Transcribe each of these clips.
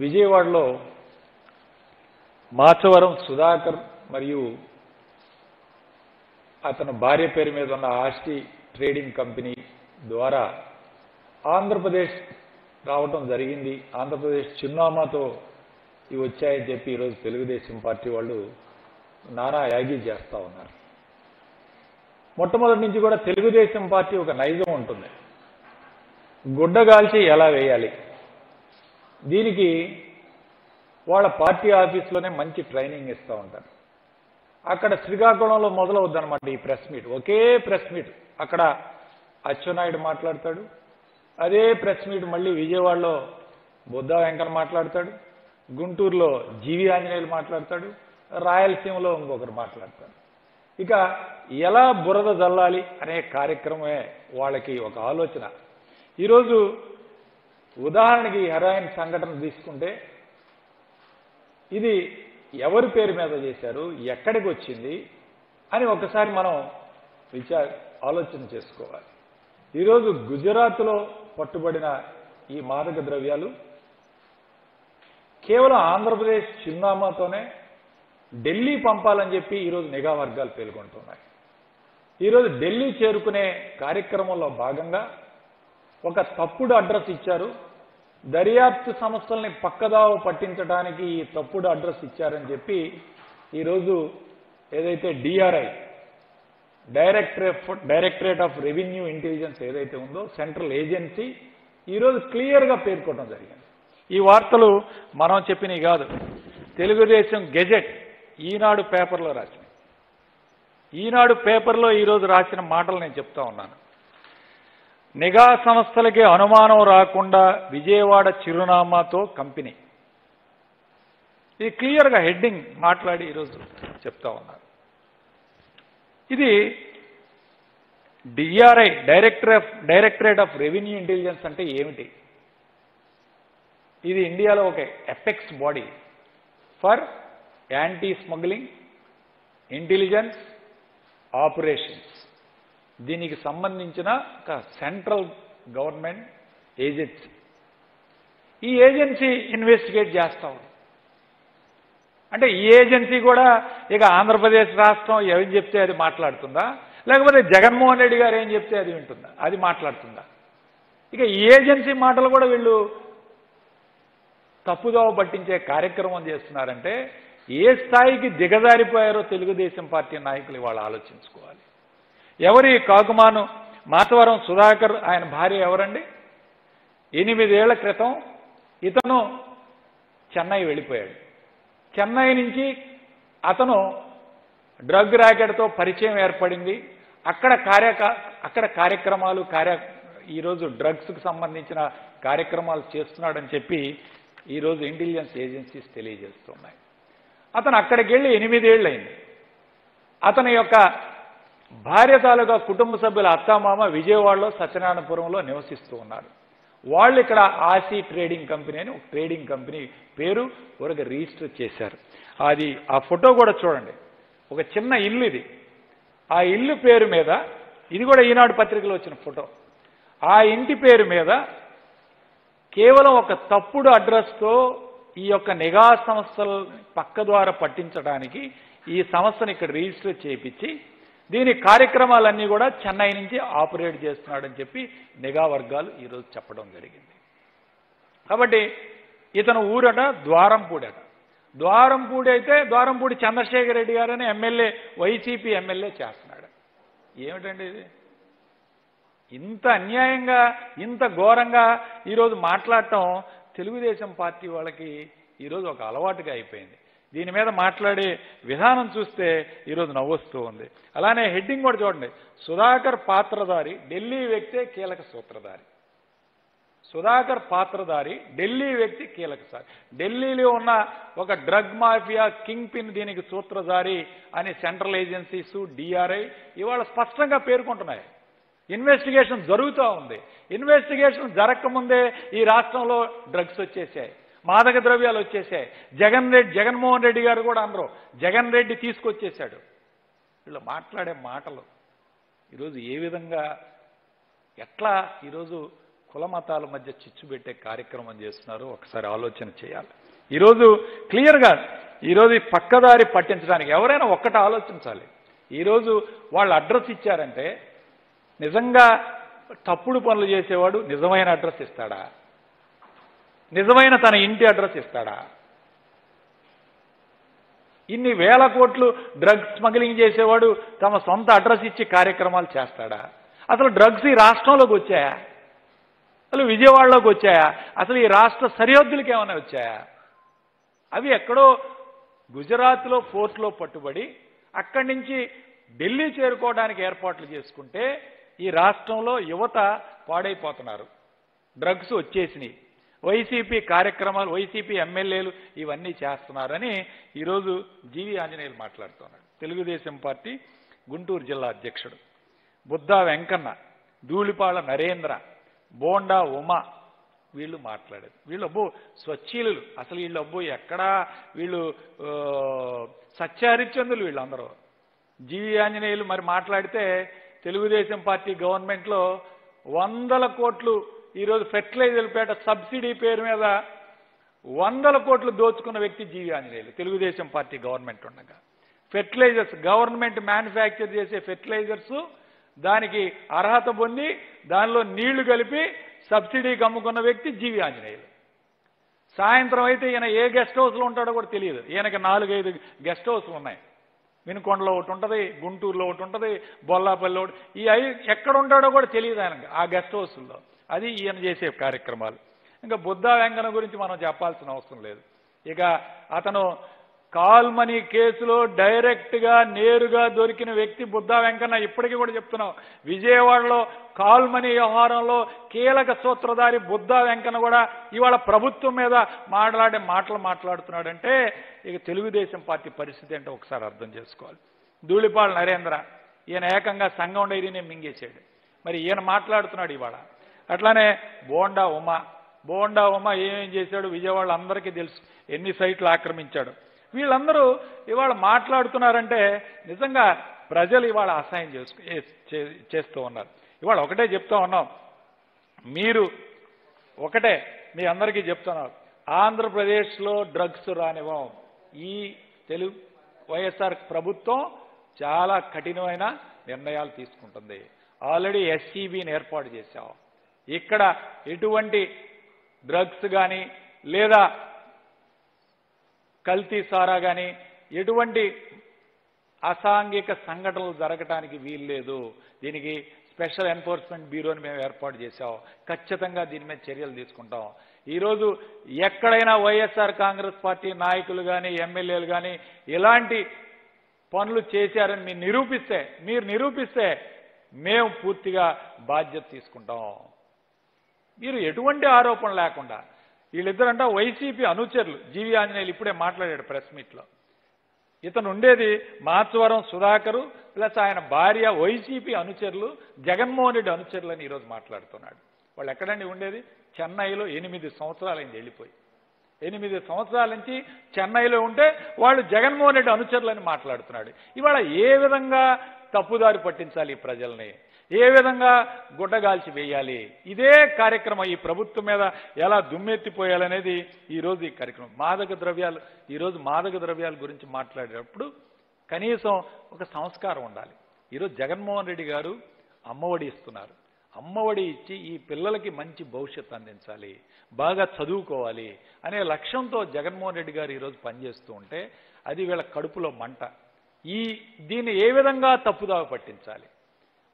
విజయవాడలో మాచవరం సుధాకర్ మరియు అతని భార్య పేరు మీద ఉన్న ఆస్తి ట్రేడింగ్ కంపెనీ ద్వారా ఆంధ్రప్రదేశ్ రావటం జరిగింది. ఆంధ్రప్రదేశ్ చిరునామాతో ఇవి వచ్చాయని చెప్పి ఈరోజు తెలుగుదేశం పార్టీ వాళ్ళు నానా యాగి చేస్తూ ఉన్నారు. మొట్టమొదటి నుంచి కూడా తెలుగుదేశం పార్టీ ఒక నైజం ఉంటుంది, గుడ్డగాల్చి ఎలా వేయాలి. దీనికి వాళ్ళ పార్టీ ఆఫీస్లోనే మంచి ట్రైనింగ్ ఇస్తూ ఉంటారు. అక్కడ శ్రీకాకుళంలో మొదలవుద్దనమాట ఈ ప్రెస్ మీట్. ఒకే ప్రెస్ మీట్ అక్కడ అచ్చెన్నాయుడు మాట్లాడతాడు, అదే ప్రెస్ మీట్ మళ్ళీ విజయవాడలో బుద్ధా వెంకన్న మాట్లాడతాడు, గుంటూరులో జీవి ఆంజనేయులు మాట్లాడతాడు, రాయలసీమలో ఇంకొకరు మాట్లాడతారు. ఇక ఎలా బురద జల్లాలి అనే కార్యక్రమమే వాళ్ళకి ఒక ఆలోచన. ఈరోజు ఉదాహరణకి హెరాయిన్ సంఘటన తీసుకుంటే ఇది ఎవరి పేరు మీద చేశారు, ఎక్కడికి వచ్చింది అని ఒకసారి మనం ఆలోచన చేసుకోవాలి. ఈరోజు గుజరాత్లో పట్టుబడిన ఈ మాదక ద్రవ్యాలు కేవలం ఆంధ్రప్రదేశ్ చిరునామాతోనే ఢిల్లీ పంపాలని చెప్పి ఈరోజు నిఘా వర్గాలు పేర్కొంటున్నాయి. ఈరోజు ఢిల్లీ చేరుకునే కార్యక్రమంలో భాగంగా ఒక తప్పుడు అడ్రస్ ఇచ్చారు. దర్యాప్తు సంస్థల్ని పక్కదావ పట్టించడానికి ఈ తప్పుడు అడ్రస్ ఇచ్చారని చెప్పి ఈరోజు ఏదైతే DRI directorate of revenue intelligence ఏదైతే ఉందో సెంట్రల్ ఏజెన్సీ ఈరోజు క్లియర్గా పేర్కొనడం జరిగింది. ఈ వార్తలు మనం చెప్పినవి కాదు, తెలుగుదేశం గెజెట్ ఈనాడు పేపర్లో రాసినాయి. ఈనాడు పేపర్లో ఈరోజు రాసిన మాటలు నేను చెప్తా ఉన్నాను. నిఘా సంస్థలకి అనుమానం రాకుండా విజయవాడ చిరునామాతో కంపెనీ. ఇది క్లియర్గా హెడ్డింగ్ మాట్లాడి ఈరోజు చెప్తా ఉన్నారు. ఇది DRI directorate of revenue intelligence అంటే ఏమిటి? ఇది ఇండియాలో ఒక apex body for anti smuggling intelligence operations. దీనికి సంబంధించిన ఒక సెంట్రల్ గవర్నమెంట్ ఏజెన్సీ. ఈ ఏజెన్సీ ఇన్వెస్టిగేట్ చేస్తా ఉంది. అంటే ఈ ఏజెన్సీ కూడా ఇక ఆంధ్రప్రదేశ్ రాష్ట్రం ఏం చెప్తే అది మాట్లాడుతుందా, లేకపోతే జగన్మోహన్ రెడ్డి గారు ఏం చెప్తే అది వింటుందా, అది మాట్లాడుతుందా? ఇక ఈ ఏజెన్సీ మాటలు కూడా వీళ్ళు తప్పుదోవ పట్టించే కార్యక్రమం చేస్తున్నారంటే ఏ స్థాయికి దిగజారిపోయారో తెలుగుదేశం పార్టీ నాయకులు ఇవాళ ఆలోచించుకోవాలి. ఎవరి కాకుమాను మాచవరం సుధాకర్ ఆయన భార్య ఎవరండి? 8 ఏళ్ల క్రితం ఇతను చెన్నై వెళ్ళిపోయాడు. చెన్నై నుంచి అతను డ్రగ్ ర్యాకెట్తో పరిచయం ఏర్పడింది. అక్కడ కార్యక్రమాలు ఈరోజు డ్రగ్స్కు సంబంధించిన కార్యక్రమాలు చేస్తున్నాడని చెప్పి ఈరోజు ఇంటెలిజెన్స్ ఏజెన్సీస్ తెలియజేస్తున్నాయి. అతను అక్కడికి వెళ్ళి 8 ఏళ్ళు అయింది. అతని యొక్క భార్య తాలూకా కుటుంబ సభ్యుల అత్తామామ విజయవాడలో సత్యనారాయణపురంలో నివసిస్తూ ఉన్నారు. వాళ్ళు ఇక్కడ ఆసీ ట్రేడింగ్ కంపెనీ అని ఒక ట్రేడింగ్ కంపెనీ పేరు వరకు రిజిస్టర్ చేశారు. అది ఆ ఫోటో కూడా చూడండి, ఒక చిన్న ఇల్లు ఇది. ఆ ఇల్లు పేరు మీద, ఇది కూడా ఈనాడు పత్రికలో వచ్చిన ఫోటో, ఆ ఇంటి పేరు మీద కేవలం ఒక తప్పుడు అడ్రస్తో ఈ యొక్క నిఘా సంస్థల పక్క ద్వారా పట్టించడానికి ఈ సంస్థను ఇక్కడ రిజిస్టర్ చేయించి దీని కార్యక్రమాలన్నీ కూడా చెన్నై నుంచి ఆపరేట్ చేస్తున్నాడని చెప్పి నిఘా వర్గాలు ఈరోజు చెప్పడం జరిగింది. కాబట్టి ఇతను ఊరట ద్వారంపూడి అట. ద్వారంపూడి అయితే ద్వారంపూడి చంద్రశేఖర్ రెడ్డి గారని ఎమ్మెల్యే, వైసీపీ ఎమ్మెల్యే చేస్తున్నాడు. ఏమిటండి ఇది? ఇంత అన్యాయంగా ఇంత ఘోరంగా ఈరోజు మాట్లాడటం తెలుగుదేశం పార్టీ వాళ్ళకి ఈరోజు ఒక అలవాటుగా అయిపోయింది. దీని మీద మాట్లాడే విధానం చూస్తే ఈరోజు నవ్వొస్తూ ఉంది. అలానే హెడ్డింగ్ కూడా చూడండి, సుధాకర్ పాత్రధారి ఢిల్లీ వ్యక్తే కీలక సూత్రధారి. సుధాకర్ పాత్రధారి ఢిల్లీ వ్యక్తి కీలక సారి. ఢిల్లీలో ఉన్న ఒక డ్రగ్ మాఫియా కింగ్ పిన్ దీనికి సూత్రధారి అని సెంట్రల్ ఏజెన్సీస్ డిఆర్ఐ ఇవాళ స్పష్టంగా పేర్కొంటున్నాయి. ఇన్వెస్టిగేషన్ జరుగుతూ ఉంది. ఇన్వెస్టిగేషన్ జరగకముందే ఈ రాష్ట్రంలో డ్రగ్స్ వచ్చేసాయి, మాదక ద్రవ్యాలు వచ్చేసాయి. జగన్మోహన్ రెడ్డి గారు కూడా అనరు, జగన్ రెడ్డి తీసుకొచ్చేశాడు. వీళ్ళు మాట్లాడే మాటలు ఈరోజు ఏ విధంగా ఎట్లా ఈరోజు కుల మతాల మధ్య చిచ్చు పెట్టే కార్యక్రమం చేస్తున్నారు. ఒకసారి ఆలోచన చేయాలి. ఈరోజు క్లియర్గా ఈరోజు పక్కదారి పట్టించడానికి ఎవరైనా ఒక్కటి ఆలోచించాలి. ఈరోజు వాళ్ళు అడ్రస్ ఇచ్చారంటే నిజంగా తప్పుడు పనులు చేసేవాడు నిజమైన అడ్రస్ ఇస్తాడా? నిజమైన తన ఇంటి అడ్రస్ ఇస్తాడా? ఇన్ని వేల కోట్లు డ్రగ్స్ స్మగ్లింగ్ చేసేవాడు తమ సొంత అడ్రస్ ఇచ్చి కార్యక్రమాలు చేస్తాడా? అసలు డ్రగ్స్ ఈ రాష్ట్రంలోకి వచ్చాయా? అసలు విజయవాడలోకి వచ్చాయా? అసలు ఈ రాష్ట్ర సరిహద్దులకి ఏమైనా వచ్చాయా? అవి ఎక్కడో గుజరాత్లో పోర్ట్లో పట్టుబడి అక్కడి నుంచి ఢిల్లీ చేరుకోవడానికి ఏర్పాట్లు చేసుకుంటే ఈ రాష్ట్రంలో యువత పాడైపోతున్నారు. డ్రగ్స్ వచ్చేసినాయి. వైసీపీ కార్యక్రమాలు, వైసీపీ ఎమ్మెల్యేలు ఇవన్నీ చేస్తున్నారని ఈరోజు జీవి ఆంజనేయులు మాట్లాడుతున్నాడు. తెలుగుదేశం పార్టీ గుంటూరు జిల్లా అధ్యక్షుడు బుద్దా వెంకన్న, ధూళిపాళ నరేంద్ర, బోండా ఉమా వీళ్ళు మాట్లాడేది. వీళ్ళు అబ్బో స్వచ్ఛీలు. అసలు వీళ్ళు అబ్బో ఎక్కడా వీళ్ళు సత్యహరిశ్చంద్రులు వీళ్ళందరూ. జీవి ఆంజనేయులు మరి మాట్లాడితే తెలుగుదేశం పార్టీ గవర్నమెంట్లో 100 కోట్లు ఈరోజు ఫెర్టిలైజర్ పేట సబ్సిడీ పేరు మీద 100 కోట్లు దోచుకున్న వ్యక్తి జీవి ఆంజనేయులు. తెలుగుదేశం పార్టీ గవర్నమెంట్ ఉండగా ఫెర్టిలైజర్స్, గవర్నమెంట్ మ్యానుఫ్యాక్చర్ చేసే ఫెర్టిలైజర్స్ దానికి అర్హత పొంది దానిలో నీళ్లు కలిపి సబ్సిడీకి అమ్ముకున్న వ్యక్తి జీవి ఆంజనేయులు. సాయంత్రం అయితే ఈయన ఏ గెస్ట్ హౌస్లో ఉంటాడో కూడా తెలియదు. ఈయనకి 4-5 గెస్ట్ హౌస్లు ఉన్నాయి. వినుకొండలో ఒకటి ఉంటుంది, గుంటూరులో ఒకటి ఉంటుంది, బొల్లాపల్లిలో ఒకటి. ఈ ఎక్కడ ఉంటాడో కూడా తెలియదు ఆయనకి ఆ గెస్ట్ హౌస్ల్లో. అది ఈయన చేసే కార్యక్రమాలు. ఇంకా బుద్దా వెంకన్న గురించి మనం చెప్పాల్సిన అవసరం లేదు. ఇక అతను కాల్ మనీ కేసులో డైరెక్ట్గా నేరుగా దొరికిన వ్యక్తి బుద్దా వెంకన్న. ఇప్పటికీ కూడా చెప్తున్నాం, విజయవాడలో కాల్ మనీ వ్యవహారంలో కీలక సూత్రధారి బుద్దా వెంకన్న కూడా ఇవాళ ప్రభుత్వం మీద మాట్లాడుతున్నాడంటే ఇక తెలుగుదేశం పార్టీ పరిస్థితి అంటే ఒకసారి అర్థం చేసుకోవాలి. ధూళిపాళ నరేంద్ర, ఈయన ఏకంగా సంఘం డైరీనే మింగేశాడు. మరి ఈయన మాట్లాడుతున్నాడు ఇవాళ. అట్లానే బోండా ఉమా ఏమేం చేశాడు విజయవాడలో అందరికీ తెలుసు. ఎన్ని సైట్లు ఆక్రమించాడు. వీళ్ళందరూ ఇవాళ మాట్లాడుతున్నారంటే నిజంగా ప్రజలు ఇవాళ అసహాయం చేస్తూ ఉన్నారు. ఇవాళ ఒకటే చెప్తా ఉన్నాం, మీరు ఒకటే మీ అందరికీ చెప్తున్నారు, ఆంధ్రప్రదేశ్లో డ్రగ్స్ రానివ్వం. ఈ వైఎస్ఆర్ ప్రభుత్వం చాలా కఠినమైన నిర్ణయాలు తీసుకుంటుంది. ఆల్రెడీ ఎస్సీబీని ఏర్పాటు చేశాం. ఇక్కడ ఎటువంటి డ్రగ్స్ కానీ లేదా కల్తీ సారా కానీ ఎటువంటి అసాంఘిక సంఘటనలు జరగటానికి వీల్లేదు. దీనికి స్పెషల్ ఎన్ఫోర్స్మెంట్ బ్యూరోని మేము ఏర్పాటు చేశాం. ఖచ్చితంగా దీని మీద చర్యలు తీసుకుంటాం. ఈరోజు ఎక్కడైనా వైఎస్ఆర్ కాంగ్రెస్ పార్టీ నాయకులు కానీ ఎమ్మెల్యేలు కానీ ఇలాంటి పనులు చేశారని మీరు నిరూపిస్తే మేము పూర్తిగా బాధ్యత తీసుకుంటాం. మీరు ఎటువంటి ఆరోపణ లేకుండా వీళ్ళిద్దరంట వైసీపీ అనుచరులు. జీవి ఆంజనేయులు ఇప్పుడే మాట్లాడాడు ప్రెస్ మీట్లో. ఇతను ఉండేది మాచవరం సుధాకరు ప్లస్ ఆయన భార్య వైసీపీ అనుచరులు, జగన్మోహన్ రెడ్డి అనుచరులు అని ఈరోజు మాట్లాడుతున్నాడు. వాళ్ళు ఎక్కడండి ఉండేది? చెన్నైలో 8 సంవత్సరాలైంది వెళ్ళిపోయి. 8 సంవత్సరాల నుంచి చెన్నైలో ఉంటే వాళ్ళు జగన్మోహన్ రెడ్డి అనుచరులని మాట్లాడుతున్నాడు. ఇవాళ ఏ విధంగా తప్పుదారి పట్టించాలి ఈ ప్రజల్ని, ఏ విధంగా గుడ్డగాల్చి వేయాలి, ఇదే కార్యక్రమం ఈ ప్రభుత్వం మీద ఎలా దుమ్మెత్తిపోయాలనేది ఈరోజు ఈ కార్యక్రమం. ఈరోజు మాదక ద్రవ్యాల గురించి మాట్లాడేటప్పుడు కనీసం ఒక సంస్కారం ఉండాలి. ఈరోజు జగన్మోహన్ రెడ్డి గారు అమ్మఒడి ఇస్తున్నారు. అమ్మఒడి ఇచ్చి ఈ పిల్లలకి మంచి భవిష్యత్తు అందించాలి, బాగా చదువుకోవాలి అనే లక్ష్యంతో జగన్మోహన్ రెడ్డి గారు ఈరోజు పనిచేస్తూ ఉంటే అది వీళ్ళ కడుపులో మంట. దీన్ని ఏ విధంగా తప్పుదావ పట్టించాలి?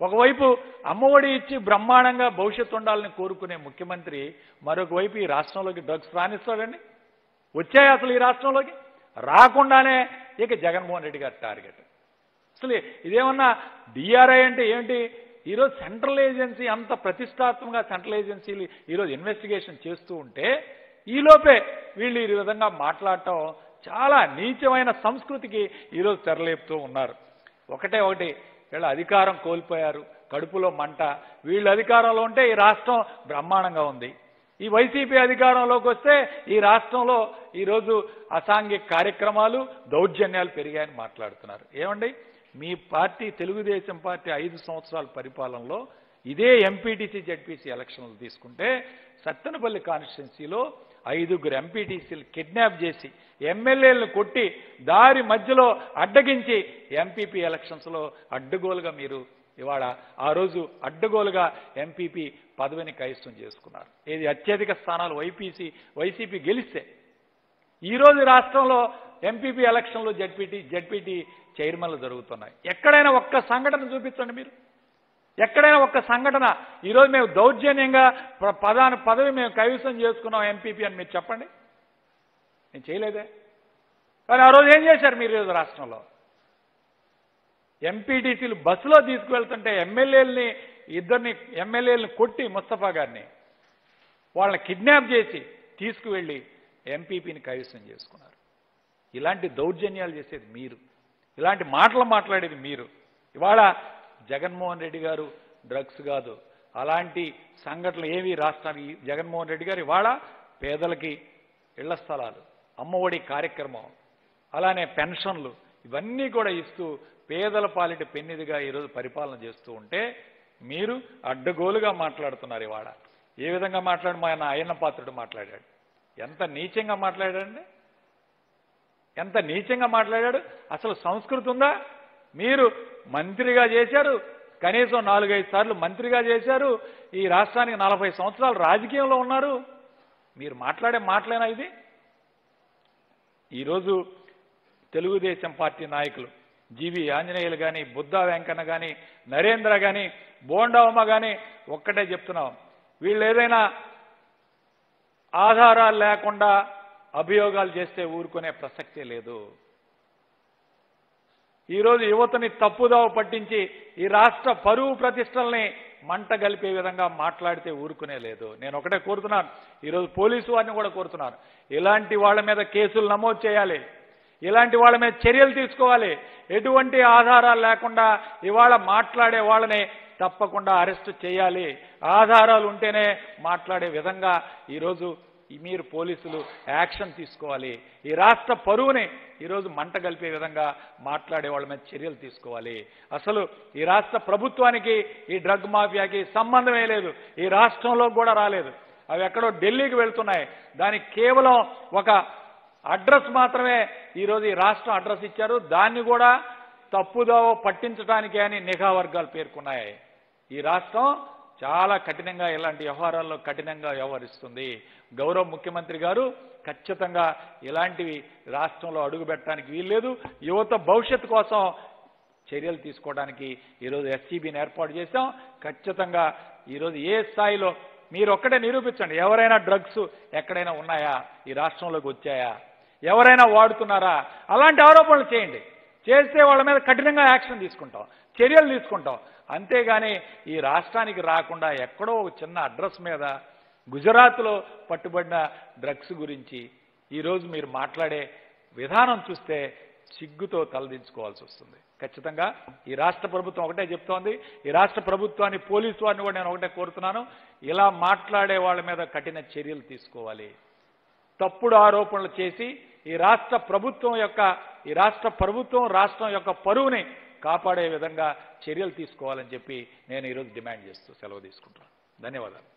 ఒకవైపు అమ్మఒడి ఇచ్చి బ్రహ్మాండంగా భవిష్యత్తు ఉండాలని కోరుకునే ముఖ్యమంత్రి మరొక వైపు ఈ రాష్ట్రంలోకి డ్రగ్స్ రానిస్తాడండి? వచ్చాయి అసలు ఈ రాష్ట్రంలోకి? రాకుండానే ఇక జగన్మోహన్ రెడ్డి గారి టార్గెట్. అసలు ఇదేమన్నా డిఆర్ఐ అంటే ఏంటి? ఈరోజు సెంట్రల్ ఏజెన్సీ అంత ప్రతిష్టాత్మకంగా సెంట్రల్ ఏజెన్సీలు ఈరోజు ఇన్వెస్టిగేషన్ చేస్తూ ఉంటే ఈలోపే వీళ్ళు ఈ విధంగా మాట్లాడటం చాలా నీచమైన సంస్కృతికి ఈరోజు తెరలేపుతూ ఉన్నారు. ఒకటి వీళ్ళ అధికారం కోల్పోయారు, కడుపులో మంట. వీళ్ళు అధికారంలో ఉంటే ఈ రాష్ట్రం బ్రహ్మాండంగా ఉంది. ఈ వైసీపీ అధికారంలోకి వస్తే ఈ రాష్ట్రంలో ఈరోజు అసాంఘిక కార్యక్రమాలు, దౌర్జన్యాలు పెరిగాయని మాట్లాడుతున్నారు. ఏమండి, మీ పార్టీ తెలుగుదేశం పార్టీ 5 సంవత్సరాల పరిపాలనలో ఇదే ఎంపీటీసీ జెడ్పీసీ ఎలక్షన్లు తీసుకుంటే సత్తెనపల్లి కాన్స్టిట్యున్సీలో 5 ఎంపీటీసీలు కిడ్నాప్ చేసి ఎమ్మెల్యేలను కొట్టి దారి మధ్యలో అడ్డగించి ఎంపీపీ ఎలక్షన్స్లో అడ్డగోలుగా మీరు ఇవాళ ఆ రోజు అడ్డగోలుగా ఎంపీపీ పదవిని కైవసం చేసుకున్నారు. ఇది అత్యధిక స్థానాలు వైసీపీ గెలిస్తే ఈరోజు రాష్ట్రంలో ఎంపీపీ ఎలక్షన్లు జెడ్పీటీ చైర్మన్లు జరుగుతున్నాయి. ఎక్కడైనా ఒక్క సంఘటన చూపించండి మీరు. ఎక్కడైనా ఒక్క సంఘటన ఈరోజు మేము దౌర్జన్యంగా పదవి మేము కైవసం చేసుకున్నాం ఎంపీపీ అని మీరు చెప్పండి. నేను చేయలేదే. కానీ ఆ రోజు ఏం చేశారు మీరు ఈరోజు రాష్ట్రంలో? ఎంపీటీసీలు బస్సులో తీసుకువెళ్తుంటే ఇద్దరిని ఎమ్మెల్యేలను కొట్టి ముస్తఫా గారిని వాళ్ళని కిడ్నాప్ చేసి తీసుకువెళ్ళి ఎంపీపీని కైవసం చేసుకున్నారు. ఇలాంటి దౌర్జన్యాలు చేసేది మీరు, ఇలాంటి మాటలు మాట్లాడేది మీరు. ఇవాళ జగన్మోహన్ రెడ్డి గారు డ్రగ్స్ కాదు, అలాంటి సంఘటనలు ఏవి రాష్ట్రానికి జగన్మోహన్ రెడ్డి గారు ఇవాళ పేదలకి ఇళ్ల స్థలాలు, అమ్మఒడి కార్యక్రమం, అలానే పెన్షన్లు ఇవన్నీ కూడా ఇస్తూ పేదల పాలిట పెన్నిదిగా ఈరోజు పరిపాలన చేస్తూ ఉంటే మీరు అడ్డగోలుగా మాట్లాడుతున్నారు. ఇవాళ ఏ విధంగా మా అయ్యన్న పాత్రుడు మాట్లాడాడు, ఎంత నీచంగా మాట్లాడాడండి, ఎంత నీచంగా మాట్లాడాడు. అసలు సంస్కృతి ఉందా? మీరు మంత్రిగా చేశారు, కనీసం 4-5 సార్లు మంత్రిగా చేశారు, ఈ రాష్ట్రానికి 40 సంవత్సరాలు రాజకీయంలో ఉన్నారు. మీరు మాట్లాడే మాటలేనా ఇది? ఈరోజు తెలుగుదేశం పార్టీ నాయకులు జీవి ఆంజనేయులు కానీ, బుద్ధా వెంకన్న కానీ, నరేంద్ర కానీ, బోండావమ్మ కానీ ఒక్కటే చెప్తున్నాం, వీళ్ళు ఏదైనా ఆధారాలు లేకుండా అభియోగాలు చేస్తే ఊరుకునే ప్రసక్తే లేదు. ఈరోజు యువతని తప్పుదోవ పట్టించి ఈ రాష్ట్ర పరువు ప్రతిష్టల్ని మంట గలిపే విధంగా మాట్లాడితే ఊరుకునే లేదు. నేను ఒకటే కోరుతున్నాను, ఈరోజు పోలీసు వారిని కూడా కోరుతున్నాను, ఇలాంటి వాళ్ళ మీద కేసులు నమోదు చేయాలి, ఇలాంటి వాళ్ళ మీద చర్యలు తీసుకోవాలి. ఎటువంటి ఆధారాలు లేకుండా ఇవాళ మాట్లాడే వాళ్ళని తప్పకుండా అరెస్ట్ చేయాలి. ఆధారాలు ఉంటేనే మాట్లాడే విధంగా ఈరోజు మీరు పోలీసులు యాక్షన్ తీసుకోవాలి. ఈ రాష్ట్ర పరువుని ఈరోజు మంట గలిపే విధంగా మాట్లాడే వాళ్ళ మీద చర్యలు తీసుకోవాలి. అసలు ఈ రాష్ట్ర ప్రభుత్వానికి ఈ డ్రగ్ మాఫియాకి సంబంధమే లేదు, ఈ రాష్ట్రంలో కూడా రాలేదు. అవి ఎక్కడో ఢిల్లీకి వెళ్తున్నాయి. దానికి కేవలం ఒక అడ్రస్ మాత్రమే ఈరోజు ఈ రాష్ట్రం అడ్రస్ ఇచ్చారు. దాన్ని కూడా తప్పుదోవ పట్టించడానికే అని నిఘా వర్గాలు పేర్కొన్నాయి. ఈ రాష్ట్రం చాలా కఠినంగా ఇలాంటి వ్యవహారాల్లో కఠినంగా వ్యవహరిస్తుంది. గౌరవ ముఖ్యమంత్రి గారు ఖచ్చితంగా ఇలాంటివి రాష్ట్రంలో అడుగుపెట్టడానికి వీల్లేదు. యువత భవిష్యత్తు కోసం చర్యలు తీసుకోవడానికి ఈరోజు ఎస్సీబీని ఏర్పాటు చేశాం. ఖచ్చితంగా ఈరోజు ఏ స్థాయిలో మీరు ఒక్కటే నిరూపించండి, ఎవరైనా డ్రగ్స్ ఎక్కడైనా ఉన్నాయా, ఈ రాష్ట్రంలోకి వచ్చాయా, ఎవరైనా వాడుతున్నారా, అలాంటి ఆరోపణలు చేయండి. చేస్తే వాళ్ళ మీద కఠినంగా యాక్షన్ తీసుకుంటాం, చర్యలు తీసుకుంటాం. అంతేగాని ఈ రాష్ట్రానికి రాకుండా ఎక్కడో ఒక చిన్న అడ్రస్ మీద గుజరాత్లో పట్టుబడిన డ్రగ్స్ గురించి ఈరోజు మీరు మాట్లాడే విధానం చూస్తే సిగ్గుతో తలదించుకోవాల్సి వస్తుంది. ఖచ్చితంగా ఈ రాష్ట్ర ప్రభుత్వం ఒకటే చెప్తోంది, ఈ రాష్ట్ర ప్రభుత్వాన్ని పోలీసు వారిని కూడా నేను ఒకటే కోరుతున్నాను, ఇలా మాట్లాడే వాళ్ళ మీద కఠిన చర్యలు తీసుకోవాలి. తప్పుడు ఆరోపణలు చేసి ఈ రాష్ట్ర ప్రభుత్వం రాష్ట్రం యొక్క పరువుని కాపాడే విధంగా చర్యలు తీసుకోవాలని చెప్పి నేను ఈరోజు డిమాండ్ చేస్తూ సెలవు తీసుకుంటున్నాను. ధన్యవాదాలు.